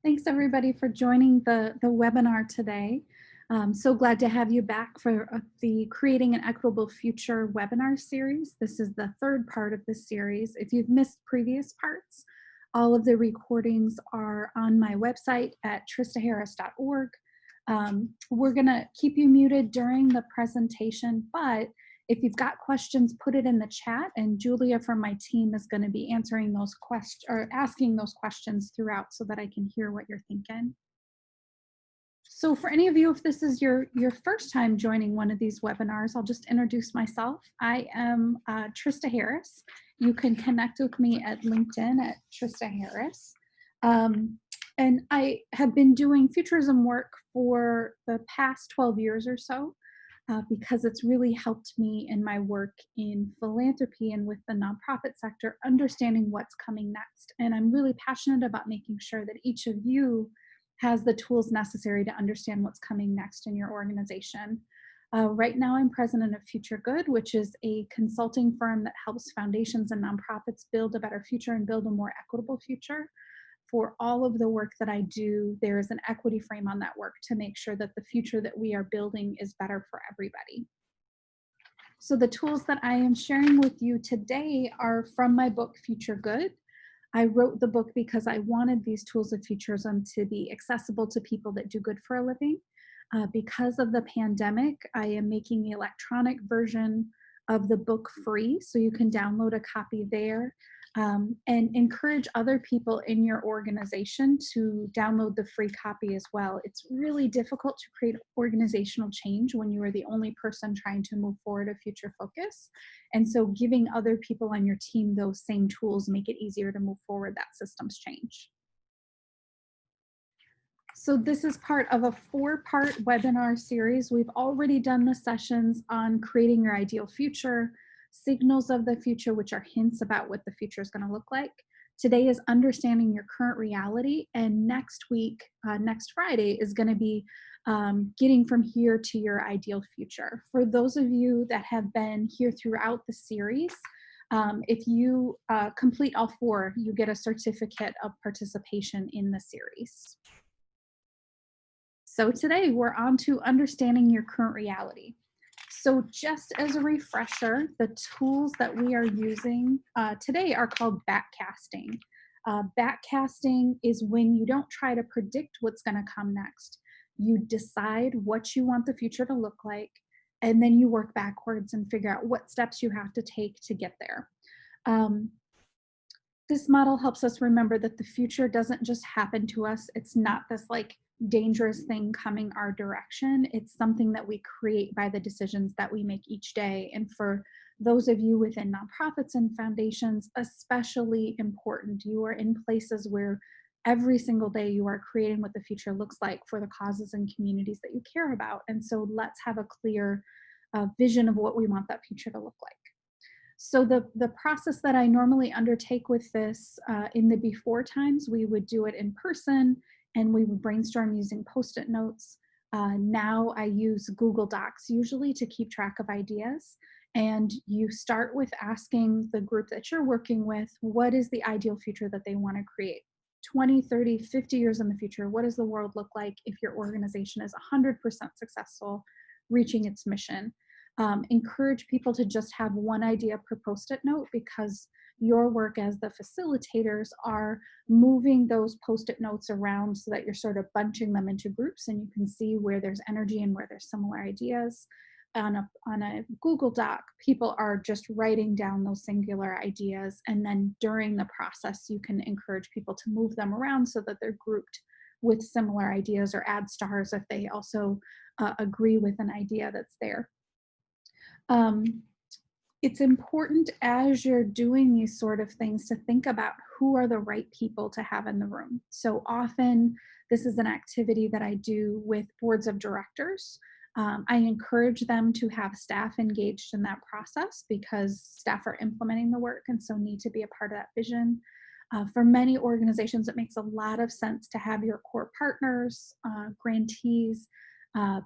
Thanks everybody for joining the webinar today. So glad to have you back for the Creating an Equitable Future webinar series. This is the third part of this series. If you've missed previous parts, all of the recordings are on my website at tristaharris.org. We're gonna keep you muted during the presentation, but if you've got questions, put it in the chat, and Julia from my team is going to be answering those questions or asking those questions throughout so that I can hear what you're thinking. So for any of you, if this is your first time joining one of these webinars, I'll just introduce myself. I am Trista Harris. You can connect with me at LinkedIn at Trista Harris. And I have been doing futurism work for the past 12 years or so. Because it's really helped me in my work in philanthropy and with the nonprofit sector, understanding what's coming next. And I'm really passionate about making sure that each of you has the tools necessary to understand what's coming next in your organization. Right now, I'm president of Future Good, which is a consulting firm that helps foundations and nonprofits build a better future and build a more equitable future. For all of the work that I do, there is an equity frame on that work to make sure that the future that we are building is better for everybody. So the tools that I am sharing with you today are from my book, Future Good. I wrote the book because I wanted these tools of futurism to be accessible to people that do good for a living. Because of the pandemic, I am making the electronic version of the book free, so you can download a copy there. And encourage other people in your organization to download the free copy as well. It's really difficult to create organizational change when you are the only person trying to move forward a future focus. And so giving other people on your team those same tools make it easier to move forward that systems change. So this is part of a 4-part webinar series. We've already done the sessions on creating your ideal future, signals of the future, which are hints about what the future is going to look like. Today is understanding your current reality, and next week, next Friday, is going to be getting from here to your ideal future. For those of you that have been here throughout the series, if you complete all 4, you get a certificate of participation in the series. So today we're on to understanding your current reality. So just as a refresher, the tools that we are using today are called backcasting. Backcasting is when you don't try to predict what's going to come next. You decide what you want the future to look like, and then you work backwards and figure out what steps you have to take to get there. This model helps us remember that the future doesn't just happen to us. It's not this like dangerous thing coming our direction. It's something that we create by the decisions that we make each day. And for those of you within nonprofits and foundations, especially important. You are in places where every single day you are creating what the future looks like for the causes and communities that you care about. And so let's have a clear vision of what we want that future to look like. So the process that I normally undertake with this in the before times, we would do it in person and we would brainstorm using Post-it notes. Now I use Google Docs usually to keep track of ideas. And you start with asking the group that you're working with, what is the ideal future that they want to create? 20, 30, 50 years in the future, what does the world look like if your organization is 100% successful reaching its mission? Encourage people to just have one idea per Post-it note, because your work as the facilitators are moving those Post-it notes around so that you're sort of bunching them into groups and you can see where there's energy and where there's similar ideas. On a Google Doc, people are just writing down those singular ideas, and then during the process you can encourage people to move them around so that they're grouped with similar ideas, or add stars if they also agree with an idea that's there. It's important as you're doing these sort of things to think about who are the right people to have in the room. So often this is an activity that I do with boards of directors. I encourage them to have staff engaged in that process because staff are implementing the work and so need to be a part of that vision. For many organizations, it makes a lot of sense to have your core partners, grantees,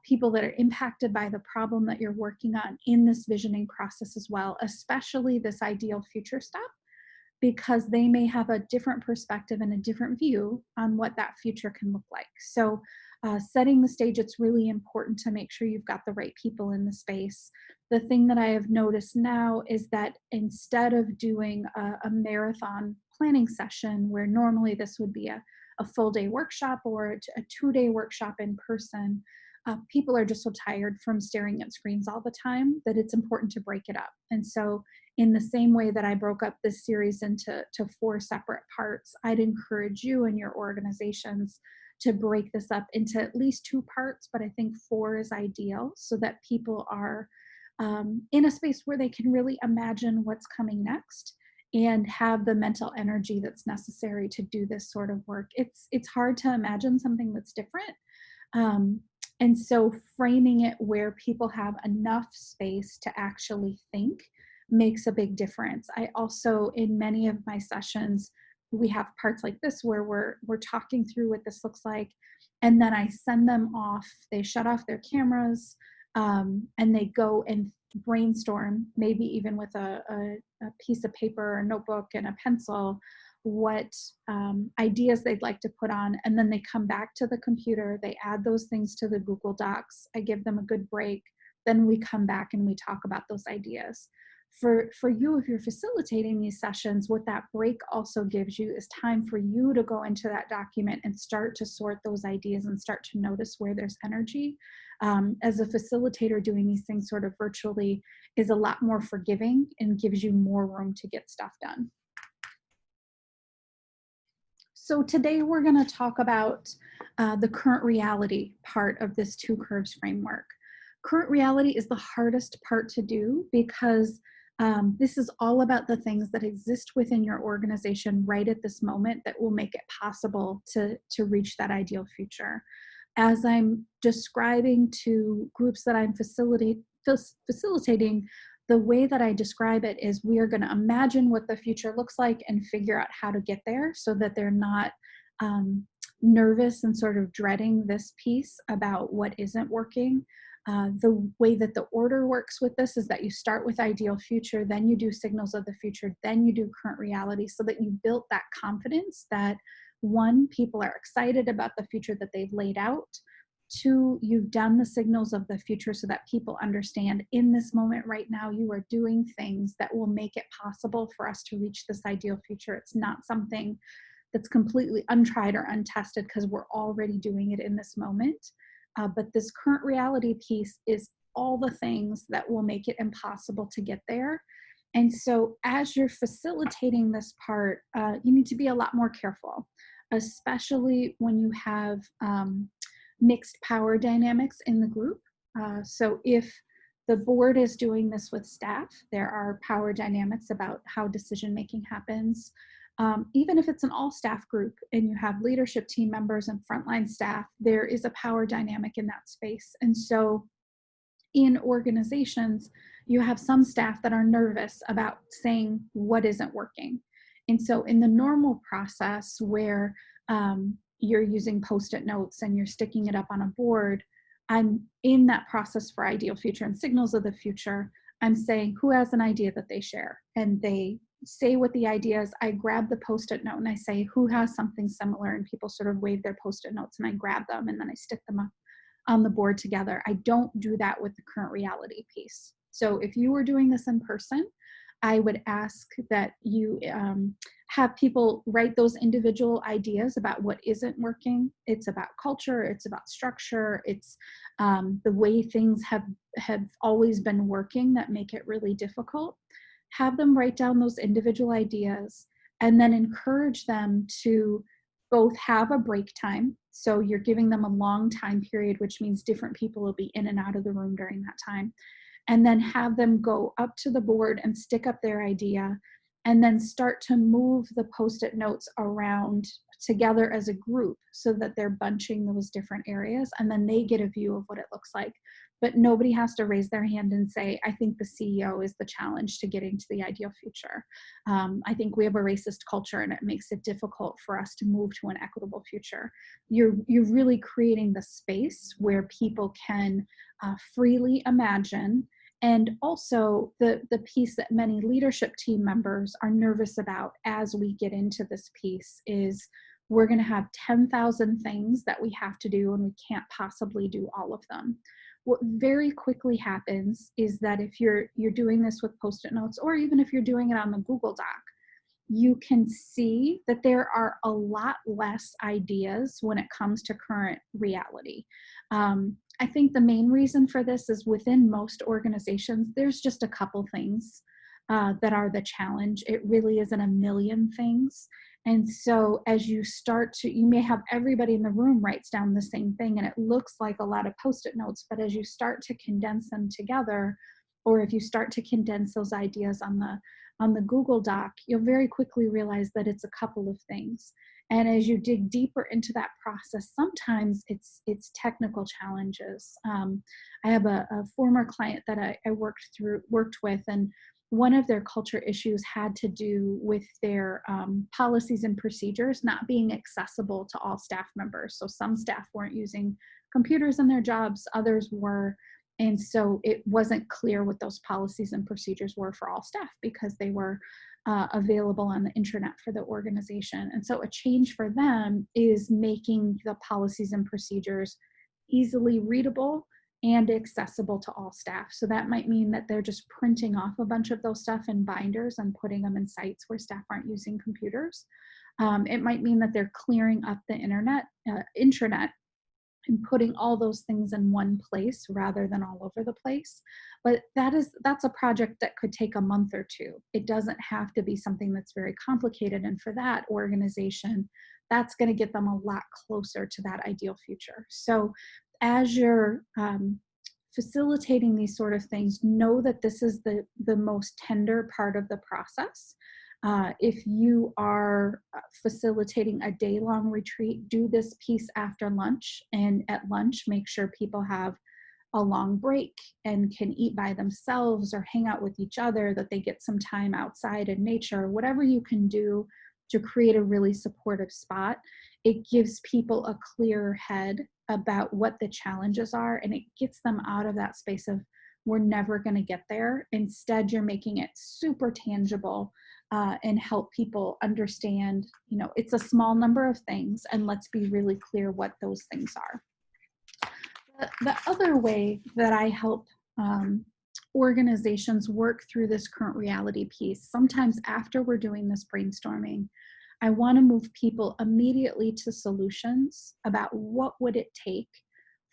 people that are impacted by the problem that you're working on in this visioning process as well, especially this ideal future step, because they may have a different perspective and a different view on what that future can look like. So setting the stage, it's really important to make sure you've got the right people in the space. The thing that I have noticed now is that instead of doing a marathon planning session where normally this would be a full day workshop or a 2-day workshop in person, people are just so tired from staring at screens all the time that it's important to break it up. And so in the same way that I broke up this series into 4 separate parts, I'd encourage you and your organizations to break this up into at least 2 parts, but I think 4 is ideal so that people are in a space where they can really imagine what's coming next and have the mental energy that's necessary to do this sort of work. It's hard to imagine something that's different. And so framing it where people have enough space to actually think makes a big difference. I also, in many of my sessions, we have parts like this where we're talking through what this looks like, and then I send them off. They shut off their cameras, and they go and brainstorm, maybe even with a piece of paper, a notebook, and a pencil, what ideas they'd like to put on, and then they come back to the computer, they add those things to the Google Docs, I give them a good break, then we come back and we talk about those ideas. For you, if you're facilitating these sessions, what that break also gives you is time for you to go into that document and start to sort those ideas and start to notice where there's energy. As a facilitator, doing these things sort of virtually is a lot more forgiving and gives you more room to get stuff done. So today we're going to talk about the current reality part of this 2 curves framework. Current reality is the hardest part to do because this is all about the things that exist within your organization right at this moment that will make it possible to reach that ideal future. As I'm describing to groups that I'm facilitating, the way that I describe it is we are going to imagine what the future looks like and figure out how to get there so that they're not nervous and sort of dreading this piece about what isn't working. The way that the order works with this is that you start with ideal future, then you do signals of the future, then you do current reality, so that you built that confidence that 1, people are excited about the future that they've laid out. 2, you've done the signals of the future so that people understand in this moment right now you are doing things that will make it possible for us to reach this ideal future. It's not something that's completely untried or untested because we're already doing it in this moment. But this current reality piece is all the things that will make it impossible to get there. And so as you're facilitating this part, you need to be a lot more careful, especially when you have mixed power dynamics in the group. So if the board is doing this with staff, there are power dynamics about how decision-making happens. Even if it's an all-staff group and you have leadership team members and frontline staff, there is a power dynamic in that space. And so in organizations, you have some staff that are nervous about saying what isn't working. And so in the normal process where you're using Post-it notes and you're sticking it up on a board, I'm in that process for ideal future and signals of the future. I'm saying who has an idea that they share, and they say what the idea is. I grab the Post-it note and I say who has something similar, and people sort of wave their Post-it notes and I grab them and then I stick them up on the board together. I don't do that with the current reality piece. So if you were doing this in person, I would ask that you have people write those individual ideas about what isn't working. It's about culture, it's about structure, it's the way things have always been working that make it really difficult. Have them write down those individual ideas and then encourage them to both have a break time. So you're giving them a long time period, which means different people will be in and out of the room during that time. And then have them go up to the board and stick up their idea and then start to move the Post-it notes around together as a group so that they're bunching those different areas, and then they get a view of what it looks like. But nobody has to raise their hand and say, I think the CEO is the challenge to getting to the ideal future. I think we have a racist culture and it makes it difficult for us to move to an equitable future. You're really creating the space where people can freely imagine And also the piece that many leadership team members are nervous about as we get into this piece is we're going to have 10,000 things that we have to do and we can't possibly do all of them. What very quickly happens is that if you're doing this with Post-it notes, or even if you're doing it on the Google Doc, you can see that there are a lot less ideas when it comes to current reality. I think the main reason for this is within most organizations, there's just a couple things that are the challenge. It really isn't a million things. And so as you start to, you may have everybody in the room writes down the same thing and it looks like a lot of Post-it notes, but as you start to condense them together, or if you start to condense those ideas on the Google Doc, you'll very quickly realize that it's a couple of things. And as you dig deeper into that process, sometimes it's technical challenges. I have a former client that I worked with, and one of their culture issues had to do with their policies and procedures not being accessible to all staff members. So some staff weren't using computers in their jobs, others were. And so it wasn't clear what those policies and procedures were for all staff because they were available on the intranet for the organization. And so a change for them is making the policies and procedures easily readable and accessible to all staff. So that might mean that they're just printing off a bunch of those stuff in binders and putting them in sites where staff aren't using computers. It might mean that they're clearing up the intranet and putting all those things in one place rather than all over the place. But that's a project that could take a month or two. It doesn't have to be something that's very complicated. And for that organization, that's going to get them a lot closer to that ideal future. So as you're facilitating these sort of things, know that this is the most tender part of the process. If you are facilitating a day-long retreat, do this piece after lunch, and at lunch, make sure people have a long break and can eat by themselves or hang out with each other, that they get some time outside in nature, whatever you can do to create a really supportive spot. It gives people a clearer head about what the challenges are, and it gets them out of that space of we're never going to get there. Instead, you're making it super tangible and help people understand, it's a small number of things, and let's be really clear what those things are. The other way that I help organizations work through this current reality piece, sometimes after we're doing this brainstorming, I want to move people immediately to solutions about what would it take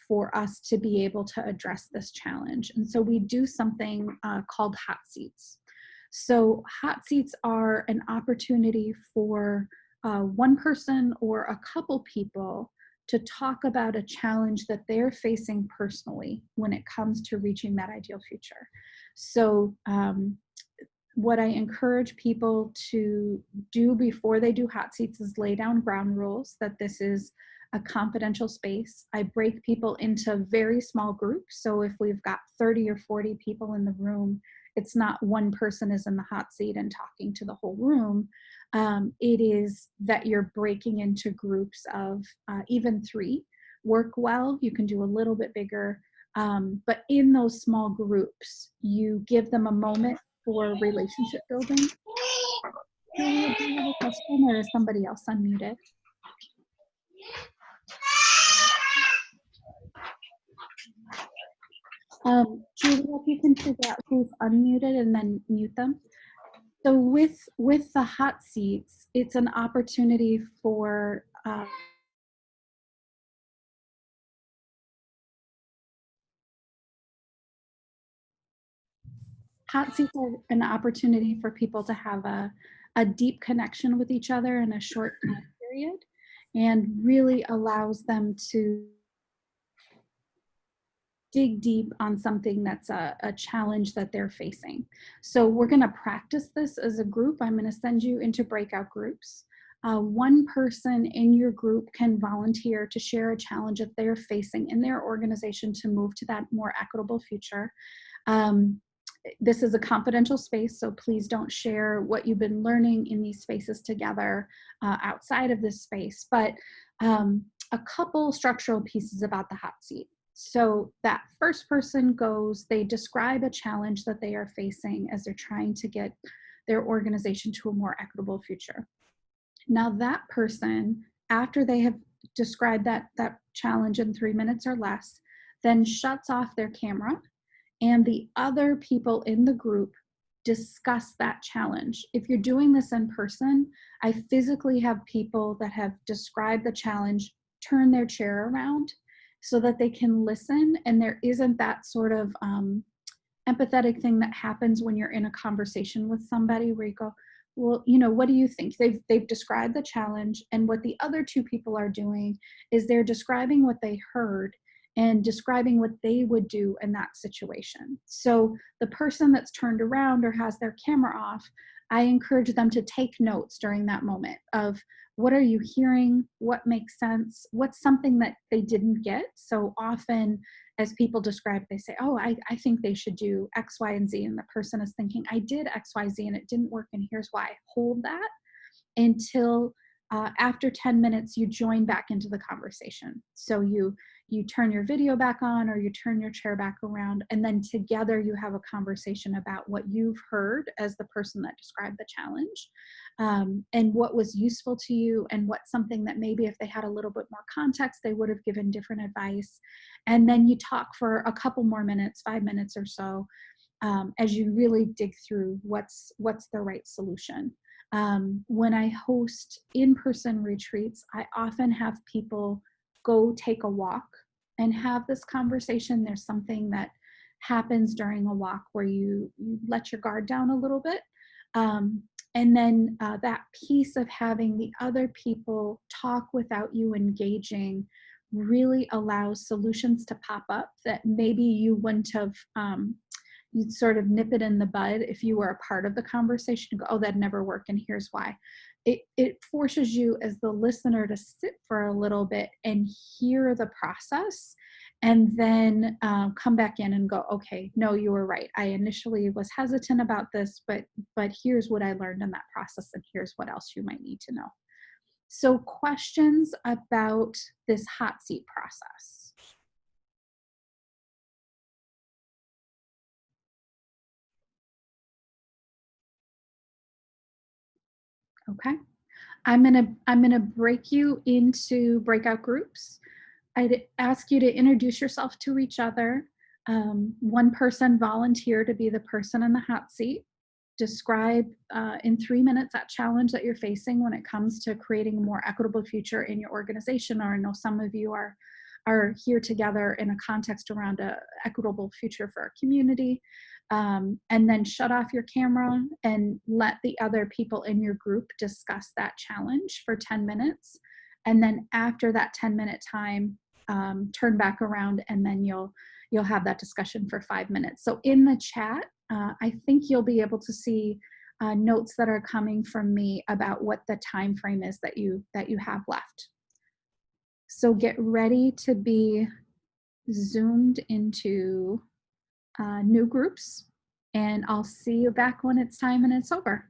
for us to be able to address this challenge. And so we do something called hot seats. So hot seats are an opportunity for one person or a couple people to talk about a challenge that they're facing personally when it comes to reaching that ideal future. So what I encourage people to do before they do hot seats is lay down ground rules that this is a confidential space. I break people into very small groups. So if we've got 30 or 40 people in the room, it's not one person is in the hot seat and talking to the whole room. It is that you're breaking into groups of even 3 work well. You can do a little bit bigger, but in those small groups, you give them a moment for relationship building. Do you have a question, or is somebody else unmuted? Julia, if you can figure out who's unmuted and then mute them. So with the hot seats, it's an opportunity for hot seats are an opportunity for people to have a deep connection with each other in a short time period, and really allows them to dig deep on something that's a challenge that they're facing. So we're going to practice this as a group. I'm going to send you into breakout groups. One person in your group can volunteer to share a challenge that they're facing in their organization to move to that more equitable future. This is a confidential space, so please don't share what you've been learning in these spaces together outside of this space. But a couple structural pieces about the hot seat. So that first person goes, they describe a challenge that they are facing as they're trying to get their organization to a more equitable future. Now that person, after they have described that challenge in 3 minutes or less, then shuts off their camera, and the other people in the group discuss that challenge. If you're doing this in person, I physically have people that have described the challenge turn their chair around so that they can listen, and there isn't that sort of empathetic thing that happens when you're in a conversation with somebody where you go, well, what do you think? They've described the challenge, and what the other two people are doing is they're describing what they heard and describing what they would do in that situation. So the person that's turned around or has their camera off, I encourage them to take notes during that moment of, what are you hearing? What makes sense? What's something that they didn't get? So often, as people describe, they say, oh, I think they should do X, Y, and Z. And the person is thinking, I did X, Y, Z, and it didn't work. And here's why. Hold that until after 10 minutes, you join back into the conversation. So you turn your video back on, or you turn your chair back around, and then together you have a conversation about what you've heard as the person that described the challenge, and what was useful to you, and what's something that maybe if they had a little bit more context, they would have given different advice. And then you talk for a couple more minutes, 5 minutes or so, as you really dig through what's the right solution. When I host in-person retreats, I often have people go take a walk and have this conversation. There's something that happens during a walk where you let your guard down a little bit. And then that piece of having the other people talk without you engaging really allows solutions to pop up that maybe you wouldn't have, you'd sort of nip it in the bud if you were a part of the conversation and go, oh, that'd never work, and here's why. It forces you as the listener to sit for a little bit and hear the process, and then come back in and go, okay, no, you were right. I initially was hesitant about this, but here's what I learned in that process, and here's what else you might need to know. So questions about this hot seat process? Okay. I'm gonna break you into breakout groups. I'd ask you to introduce yourself to each other. One person volunteer to be the person in the hot seat. Describe in 3 minutes that challenge that you're facing when it comes to creating a more equitable future in your organization. Or I know some of you are here together in a context around a equitable future for our community. And then shut off your camera and let the other people in your group discuss that challenge for 10 minutes. And then after that 10-minute time, turn back around, and then you'll have that discussion for 5 minutes. So in the chat, I think you'll be able to see notes that are coming from me about what the time frame is that you have left. So get ready to be zoomed into new groups, and I'll see you back when it's time and it's over.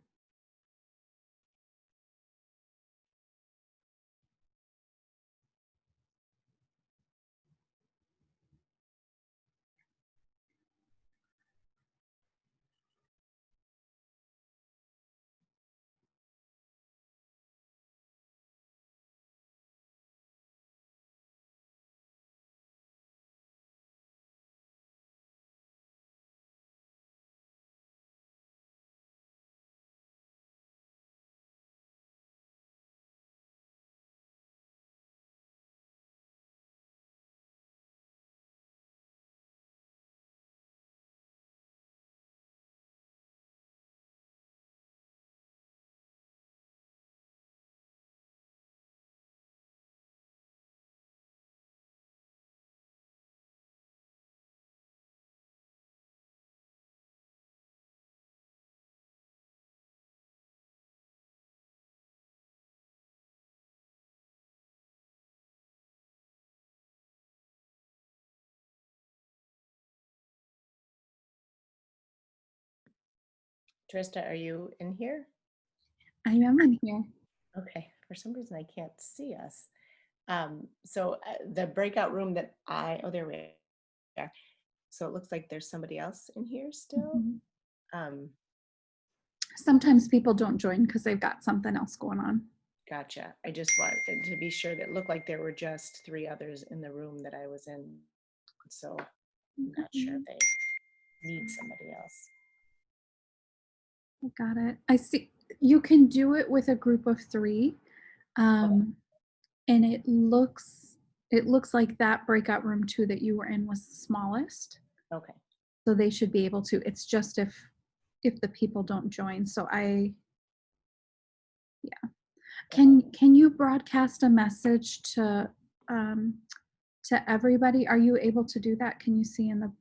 Trista, are you in here? I am in here. Okay, for some reason I can't see us. So the breakout room that oh, there we Yeah. So it looks like there's somebody else in here still. Mhm. Um, Sometimes people don't join because they've got something else going on. Gotcha. I just wanted to be sure that it looked like there were just 3 others in the room that I was in. So I'm not sure if Mhm. they need somebody else. I got it. I see. You can do it with a group of 3. Okay. Um, and it looks like that breakout room 2 that you were in was the smallest. Okay. So they should be able to. It's just if the people don't join. So yeah. Okay. Can you broadcast a message um to everybody? Are you able to do that? Can you see in the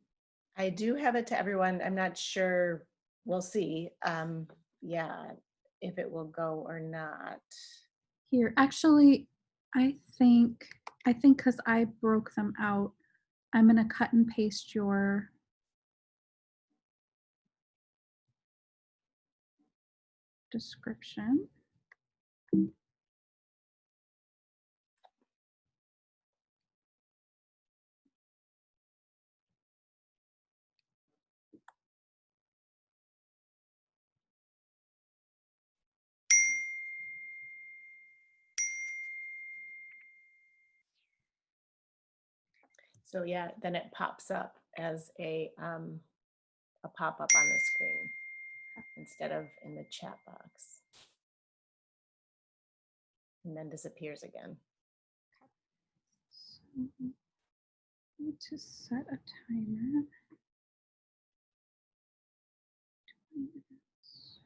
I do have it to everyone. I'm not sure. We'll see. Yeah, if it will go or not. here? Actually, I think because I broke them out, I'm gonna cut and paste your description. So yeah, then it pops up as a pop-up on the screen instead of in the chat box, and then disappears again. So, need to set a timer. 20 minutes.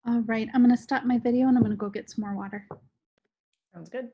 All right, I'm gonna stop my video and I'm gonna go get some more water. Sounds good.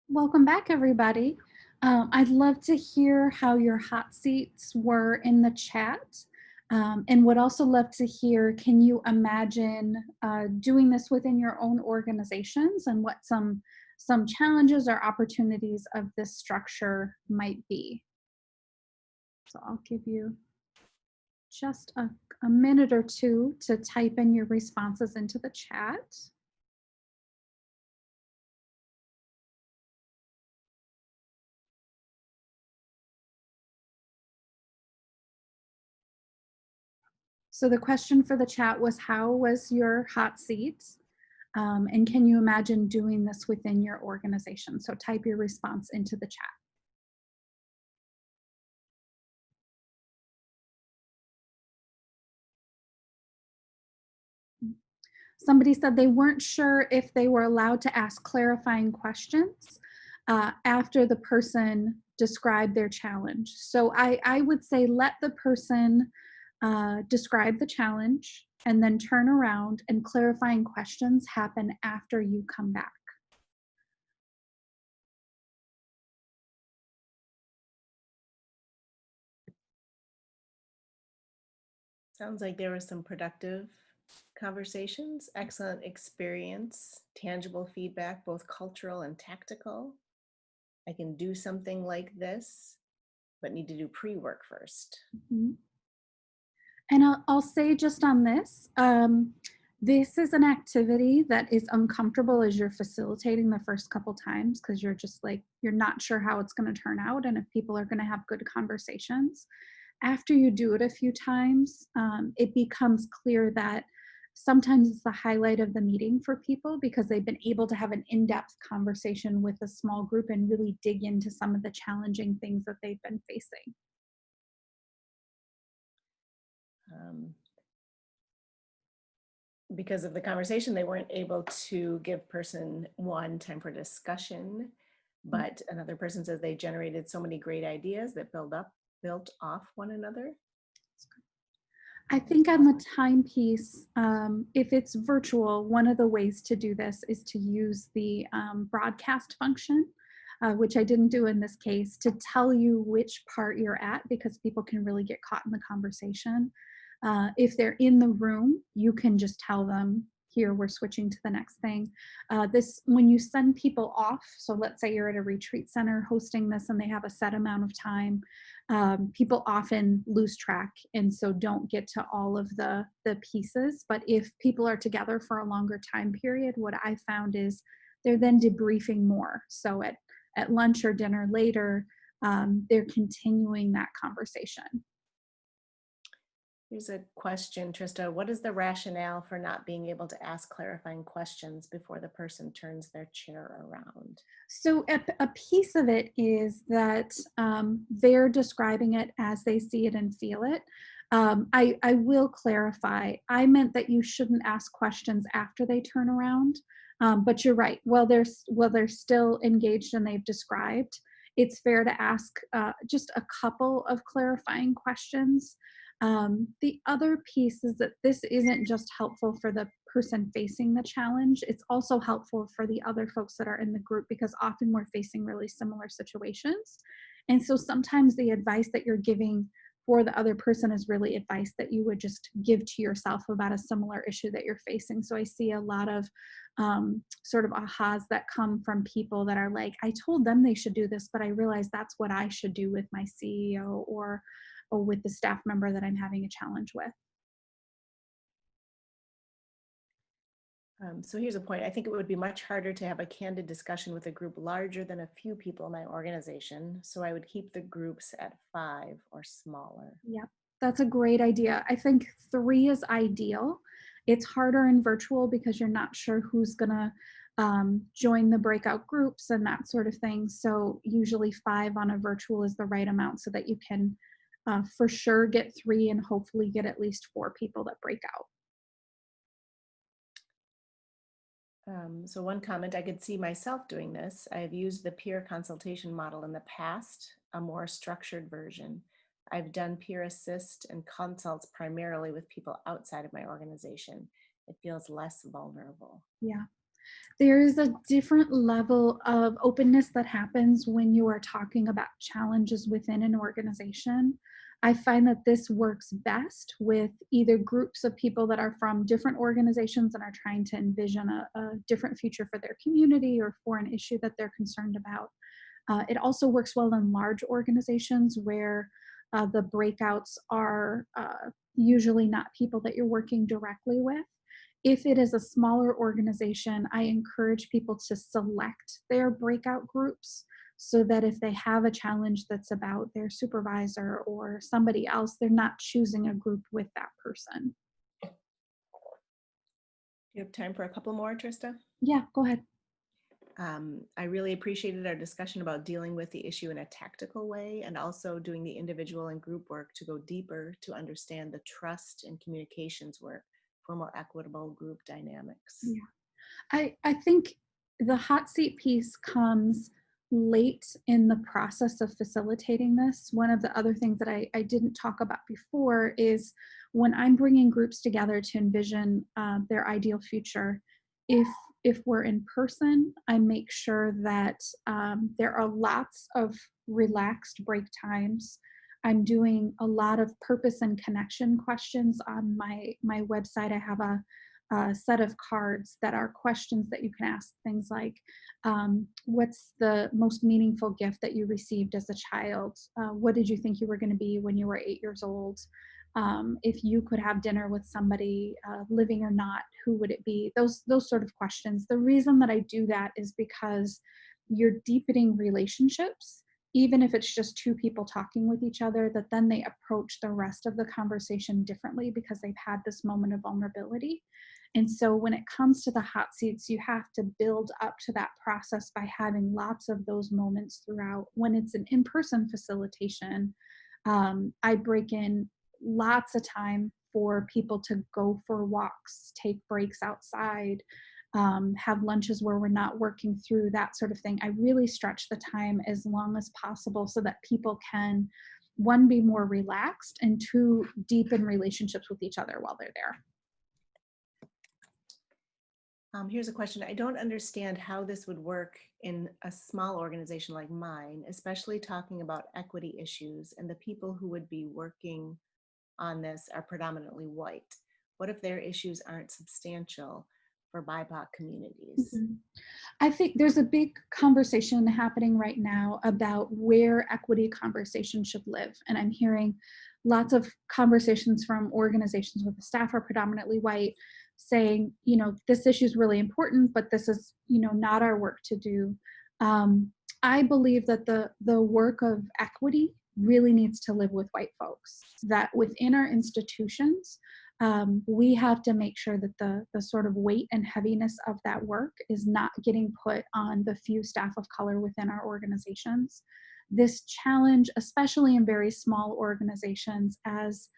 Welcome back, everybody. I'd love to hear how your hot seats were in the chat. And would also love to hear, can you imagine doing this within your own organizations and what some challenges or opportunities of this structure might be? So I'll give you just a minute or two to type in your responses into the chat. So the question for the chat was, how was your hot seat? And can you imagine doing this within your organization? So type your response into the chat. Somebody said they weren't sure if they were allowed to ask clarifying questions after the person described their challenge. So I would say let the person describe the challenge and then turn around, and clarifying questions happen after you come back. Sounds like there were some productive conversations, excellent experience, tangible feedback, both cultural and tactical. I can do something like this, but need to do pre-work first. Mhm. And I'll say just on this, this is an activity that is uncomfortable as you're facilitating the first couple times, because you're just like, you're not sure how it's going to turn out and if people are going to have good conversations. After you do it a few times, it becomes clear that sometimes it's the highlight of the meeting for people because they've been able to have an in-depth conversation with a small group and really dig into some of the challenging things that they've been facing. Because of the conversation, they weren't able to give person one time for discussion, but another person says they generated so many great ideas that built off one another. I think on the timepiece, if it's virtual, one of the ways to do this is to use the broadcast function, which I didn't do in this case, to tell you which part you're at because people can really get caught in the conversation. If they're in the room, you can just tell them, here, we're switching to the next thing. When you send people off, so let's say you're at a retreat center hosting this and they have a set amount of time, people often lose track and so don't get to all of the pieces. But if people are together for a longer time period, what I found is they're then debriefing more. So at lunch or dinner later, they're continuing that conversation. Here's a question, Trista. What is the rationale for not being able to ask clarifying questions before the person turns their chair around? So a piece of it is that they're describing it as they see it and feel it. I will clarify. I meant that you shouldn't ask questions after they turn around. But you're right. While they're still engaged and they've described, it's fair to ask just a couple of clarifying questions. The other piece is that this isn't just helpful for the person facing the challenge, it's also helpful for the other folks that are in the group because often we're facing really similar situations. And so sometimes the advice that you're giving for the other person is really advice that you would just give to yourself about a similar issue that you're facing. So I see a lot of sort of ahas that come from people that are like, I told them they should do this, but I realized that's what I should do with my CEO or with the staff member that I'm having a challenge with. So here's a point. I think it would be much harder to have a candid discussion with a group larger than a few people in my organization. So I would keep the groups at 5 or smaller. Yep, that's a great idea. I think 3 is ideal. It's harder in virtual because you're not sure who's gonna join the breakout groups and that sort of thing. So usually 5 on a virtual is the right amount so that you can for sure get 3 and hopefully get at least 4 people that break out. So one comment, I could see myself doing this. I have used the peer consultation model in the past, a more structured version. I've done peer assist and consults primarily with people outside of my organization. It feels less vulnerable. Yeah. There's a different level of openness that happens when you are talking about challenges within an organization. I find that this works best with either groups of people that are from different organizations and are trying to envision a different future for their community or for an issue that they're concerned about. It also works well in large organizations where the breakouts are usually not people that you're working directly with. If it is a smaller organization, I encourage people to select their breakout groups so that if they have a challenge that's about their supervisor or somebody else, they're not choosing a group with that person. Do you have time for a couple more, Trista? Yeah, go ahead. I really appreciated our discussion about dealing with the issue in a tactical way and also doing the individual and group work to go deeper to understand the trust and communications work for more equitable group dynamics. Yeah. I think the hot seat piece comes late in the process of facilitating this. One of the other things that I didn't talk about before is when I'm bringing groups together to envision their ideal future. If if we're in person, I make sure that there are lots of relaxed break times. I'm doing a lot of purpose and connection questions on my website. I have a set of cards that are questions that you can ask, things like what's the most meaningful gift that you received as a child? What did you think you were going to be when you were 8 years old? If you could have dinner with somebody, living or not, who would it be? Those sort of questions. The reason that I do that is because you're deepening relationships, even if it's just two people talking with each other, that then they approach the rest of the conversation differently because they've had this moment of vulnerability. And so when it comes to the hot seats, you have to build up to that process by having lots of those moments throughout. When it's an in person facilitation, I break in lots of time for people to go for walks, take breaks outside, have lunches where we're not working through that sort of thing. I really stretch the time as long as possible so that people can, one, be more relaxed, and two, deepen relationships with each other while they're there. Here's a question. I don't understand how this would work in a small organization like mine, especially talking about equity issues, and the people who would be working on this are predominantly white. What if their issues aren't substantial for BIPOC communities? Mhm. I think there's a big conversation happening right now about where equity conversation should live. And I'm hearing lots of conversations from organizations where the staff are predominantly white saying, this issue is really important, but this is, not our work to do. I believe that the work of equity really needs to live with white folks, that within our institutions, we have to make sure that the sort of weight and heaviness of that work is not getting put on the few staff of color within our organizations. This challenge, especially in very small organizations, as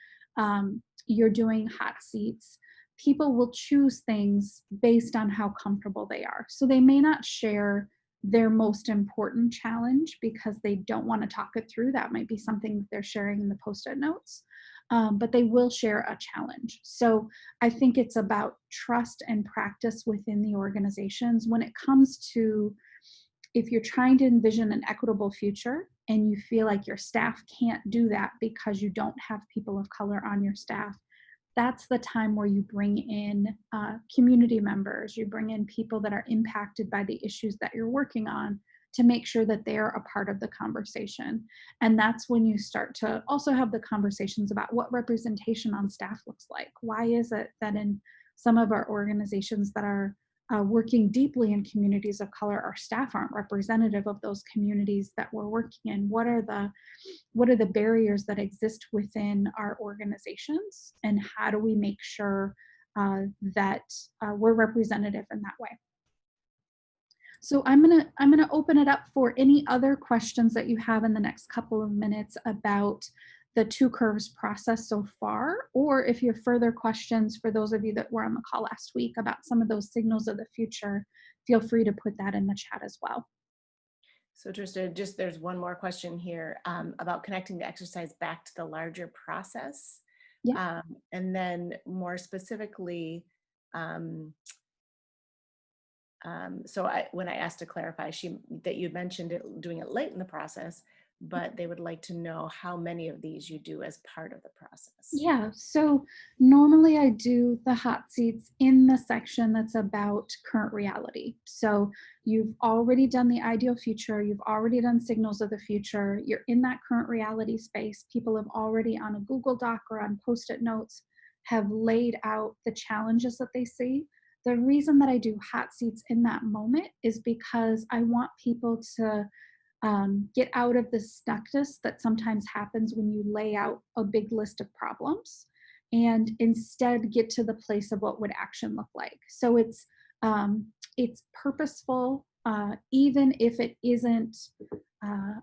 you're doing hot seats, people will choose things based on how comfortable they are. So they may not share their most important challenge because they don't want to talk it through. That might be something that they're sharing in the post-it notes, but they will share a challenge. So I think it's about trust and practice within the organizations when it comes to, if you're trying to envision an equitable future and you feel like your staff can't do that because you don't have people of color on your staff, that's the time where you bring in community members, you bring in people that are impacted by the issues that you're working on to make sure that they're a part of the conversation. And that's when you start to also have the conversations about what representation on staff looks like. Why is it that in some of our organizations that are working deeply in communities of color, our staff aren't representative of those communities that we're working in? What are the barriers that exist within our organizations, and how do we make sure that we're representative in that way? So I'm gonna open it up for any other questions that you have in the next couple of minutes about the two curves process so far, or if you have further questions for those of you that were on the call last week about some of those signals of the future, feel free to put that in the chat as well. So Trista, just there's one more question here about connecting the exercise back to the larger process. Yeah. And then more specifically, um, When I asked to clarify, that you mentioned doing it late in the process, but they would like to know how many of these you do as part of the process. Yeah, so normally I do the hot seats in the section that's about current reality. So you've already done the ideal future, you've already done signals of the future, you're in that current reality space. People have already on a Google Doc or on Post-it notes have laid out the challenges that they see. The reason that I do hot seats in that moment is because I want people to get out of the stuckness that sometimes happens when you lay out a big list of problems and instead get to the place of what would action look like. So it's purposeful, even if it isn't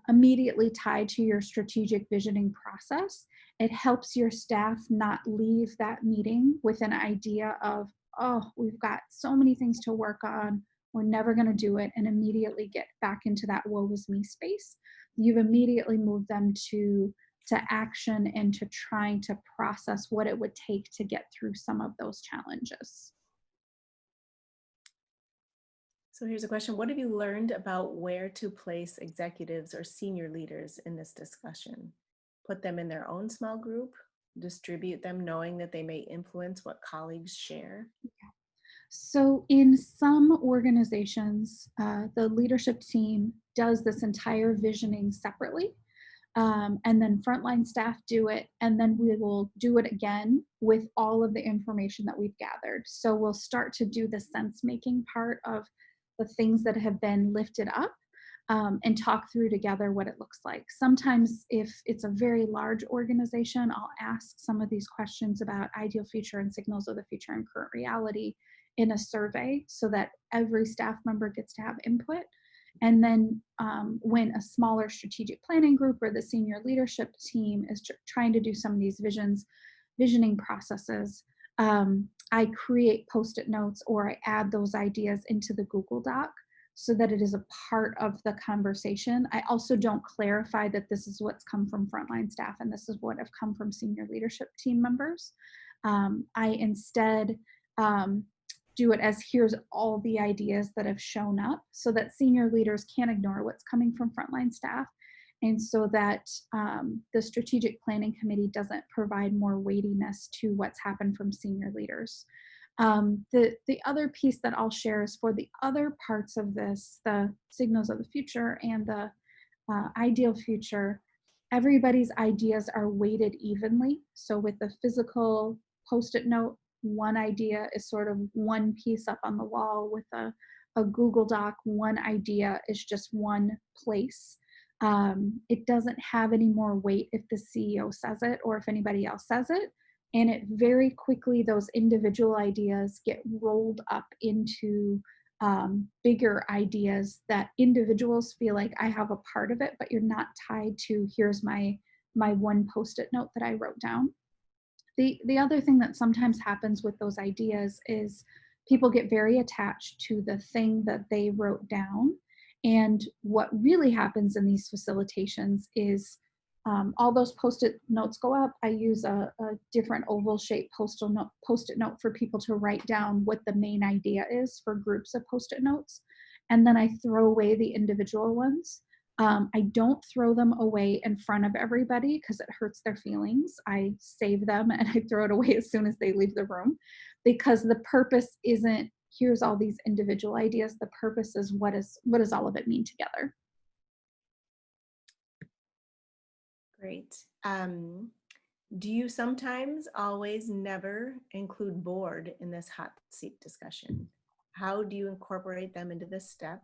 immediately tied to your strategic visioning process. It helps your staff not leave that meeting with an idea of, oh, we've got so many things to work on, we're never going to do it, and immediately get back into that woe is me space. You've immediately moved them to action and to trying to process what it would take to get through some of those challenges. So here's a question. What have you learned about where to place executives or senior leaders in this discussion? Put them in their own small group, distribute them knowing that they may influence what colleagues share. So, in some organizations, the leadership team does this entire visioning separately. And then frontline staff do it, and then we will do it again with all of the information that we've gathered. So we'll start to do the sense making part of the things that have been lifted up, and talk through together what it looks like. Sometimes, if it's a very large organization, I'll ask some of these questions about ideal future and signals of the future and current reality in a survey so that every staff member gets to have input. And then when a smaller strategic planning group or the senior leadership team is trying to do some of these visioning processes, I create Post-it notes or I add those ideas into the Google Doc so that it is a part of the conversation. I also don't clarify that this is what's come from frontline staff and this is what have come from senior leadership team members. I instead do it as here's all the ideas that have shown up so that senior leaders can't ignore what's coming from frontline staff, and so that the strategic planning committee doesn't provide more weightiness to what's happened from senior leaders. The other piece that I'll share is for the other parts of this, the signals of the future and the ideal future, everybody's ideas are weighted evenly. So with the physical Post-it note, one idea is sort of one piece up on the wall. With a Google Doc, one idea is just one place. It doesn't have any more weight if the CEO says it or if anybody else says it. And it very quickly, those individual ideas get rolled up into bigger ideas that individuals feel like I have a part of it, but you're not tied to here's my one Post-it note that I wrote down. The other thing that sometimes happens with those ideas is people get very attached to the thing that they wrote down. And what really happens in these facilitations is all those Post-it notes go up. I use a different oval shaped Post-it note for people to write down what the main idea is for groups of Post-it notes. And then I throw away the individual ones. I don't throw them away in front of everybody because it hurts their feelings. I save them and I throw it away as soon as they leave the room, because the purpose isn't here's all these individual ideas. The purpose is what does all of it mean together? Great. Do you sometimes, always, never include board in this hot seat discussion? How do you incorporate them into this step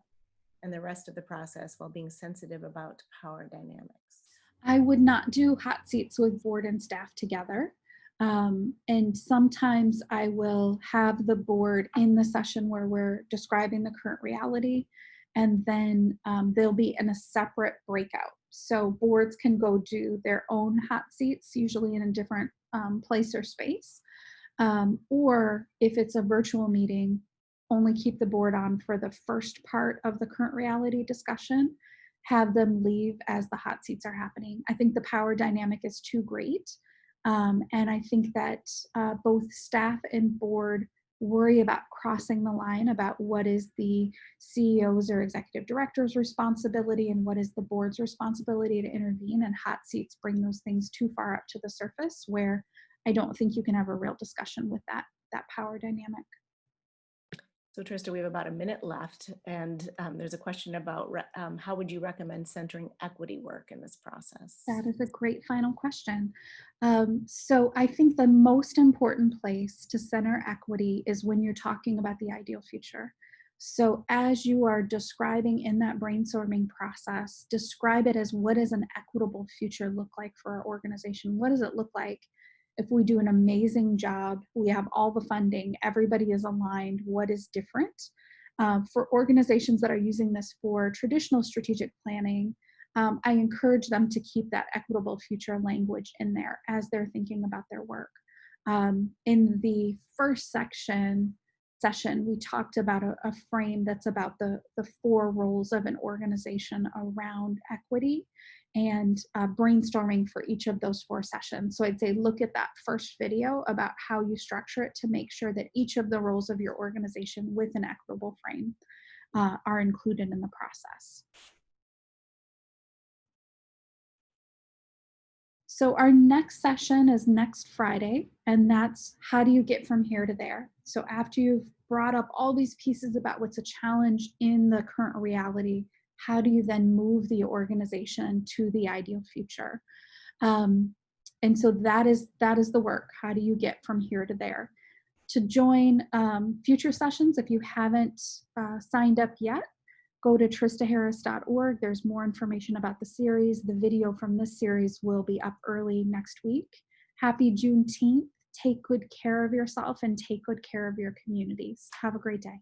and the rest of the process while being sensitive about power dynamics? I would not do hot seats with board and staff together. And sometimes I will have the board in the session where we're describing the current reality, and then they'll be in a separate breakout. So boards can go do their own hot seats, usually in a different place or space. Or if it's a virtual meeting, only keep the board on for the first part of the current reality discussion, have them leave as the hot seats are happening. I think the power dynamic is too great. And I think that both staff and board worry about crossing the line about what is the CEO's or executive director's responsibility and what is the board's responsibility to intervene, and hot seats bring those things too far up to the surface where I don't think you can have a real discussion with that power dynamic. So Trista, we have about a minute left, and there's a question about how would you recommend centering equity work in this process? That is a great final question. So I think the most important place to center equity is when you're talking about the ideal future. So as you are describing in that brainstorming process, describe it as, what does an equitable future look like for our organization? What does it look like if we do an amazing job, we have all the funding, everybody is aligned, what is different? For organizations that are using this for traditional strategic planning, I encourage them to keep that equitable future language in there as they're thinking about their work. In the first session, we talked about a frame that's about the 4 roles of an organization around equity, and brainstorming for each of those 4 sessions. So I'd say look at that first video about how you structure it to make sure that each of the roles of your organization with an equitable frame are included in the process. So our next session is next Friday, and that's how do you get from here to there? So after you've brought up all these pieces about what's a challenge in the current reality, how do you then move the organization to the ideal future? And so that is the work. How do you get from here to there? To join future sessions, if you haven't signed up yet, go to tristaharris.org. There's more information about the series. The video from this series will be up early next week. Happy Juneteenth. Take good care of yourself and take good care of your communities. Have a great day.